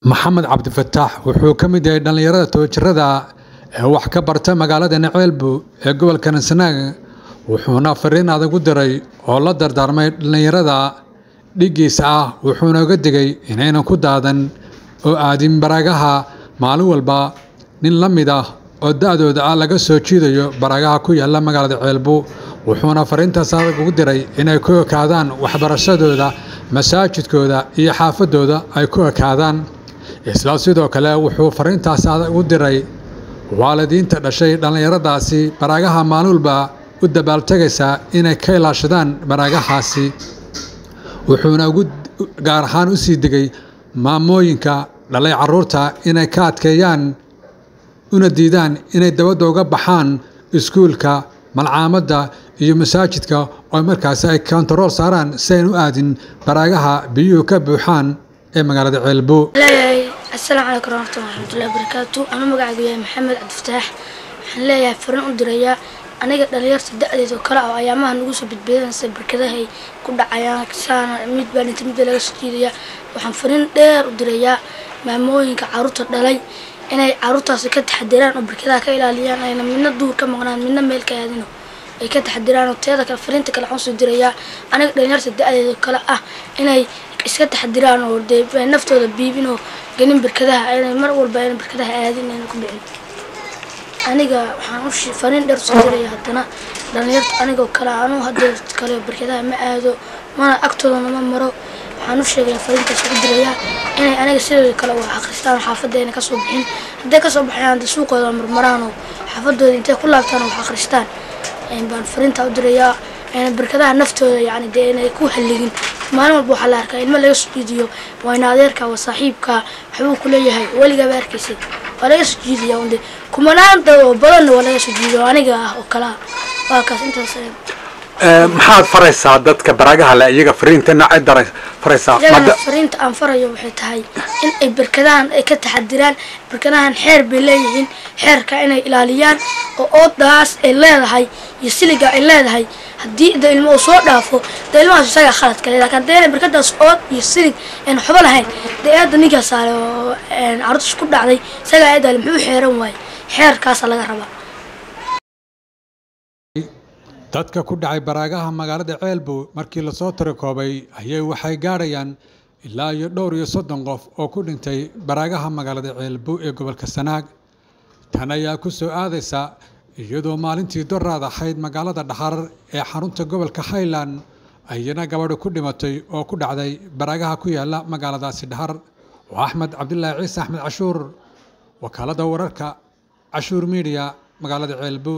محمد عبد الفتاح wuxuu ka mid yahay dhalinyarada toojirada ee wax ka barta magaalada Naceelbu ee gobolka Sanaag wuxuuna fariin adag u diray oo la dardaarmay dhalinyarada dhigiisa ah wuxuuna uga digay inaynan ku daadan oo aadin baragaha maalin walba nin la mid ah oo daadooda laga soo jiidayo baragaha ku yaala magaalada Naceelbu wuxuuna fariintaas adag ugu diray inay ku kaadaan waxbarashadooda masaajidkooda iyo xaafadooda ay ku kaadaan isla sidoo kale wuxuu fariintaas adag u diray waalidiinta dhashay dhalinyaradaasi baragaha maalulba u dabaaltagaysa inay ka ilaashadaan baragahaasi wuxuuna ugu gaar ahaan u sii digay maamooyinka dhalay caruurta inay ka adkeeyaan una diidaan inay dabadda uga baxaan iskuulka malcaamadda iyo masaajidka oo markaas ay control saaraan si ay u aadin baragaha biyuhu ka buuxaan ee magaalada Naceelbu. السلام عليكم ورحمة الله وبركاته. أنا مقعد محمد عبد الفتاح. حنا يا فرن أدريا أنا قد دليرت الدقة وكلا أيامها نقص بتبين سبر كذا هي كل عيان كسان ميت بني تمد لا سكيريا وحن فرن دير أدريا معموين كعروت الدلي أنا عروتها سكت حديران وبر كذا كيلا ليان أنا من الدور كم غنان من الميل كهذينه أي كت حديران وتيذا كفرن تكل عنصر أدريا أنا قد دليرت الدقة وكلا أنا إسكت حديران ودي نفتو دبيبينه جنين بركضها أنا مرة والباين بركضها هذين أنا كبير أنا جا حنوش فرين درس كتير حتى أنا يرت أنا جو كلا أنا هذا كلا بركضها ما هذا ما أكتر أنا مرة حنوش جا فرين درس كتير أنا جسير كلا وحقستان حافظ أنا كصبحين ده كصبحين عند السوق ولا مرانو حافظ أنت كلها كانوا حقستان يعني بان فرين تودريا أنا بركضها نفته يعني ده أنا يكون حلقين ما أنا بروح على أركان إلما لا يسجديو وينادرك وصاحبك حبوب كل يهاي ولا جبارك يصير ولا يسجديو عندي كمان أنت بدن ولا يسجديو أنا جا وكلا واقع أنت سلام محاد فريسة عدتك براجها لا يجا فرينت نعد درس فريسة فرينت أنفر يوم حتى إن بركدان كتحدران بركدان حرب ليهن حرب كأنه إلاليان أو داس إلا هاي يسلق إلا هاي هدي ده الموضوع دافو ده الموضوع سجى خالد كله لكن ده بركده صوت يصير إن حبل هاي ده ده نيجا صار إن عرض شكوب عليه سجى ده المحو حيران واي حير كاس الله جربه dadka ku dhacay baragaha magaalada Naceelbu markii la soo tirkoobay ayay waxay gaarayaan ilaa iyo dhowr iyo 30 qof oo ku dhintay baragaha magaalada Naceelbu ee gobolka Sanaag tan ayaa ku soo aadaysa iyadoo maalintii dooraad ahayd magaalada Dhaxar ee xarunta gobolka Highland ayana gabadh ku dhimatay oo ku dhacday baragaha ku yaala magaaladaasi Dhaxar waa Axmed Cabdullaahi Ciise Axmed Cashuur wakaalada wararka Cashuur Media magaalada Naceelbu.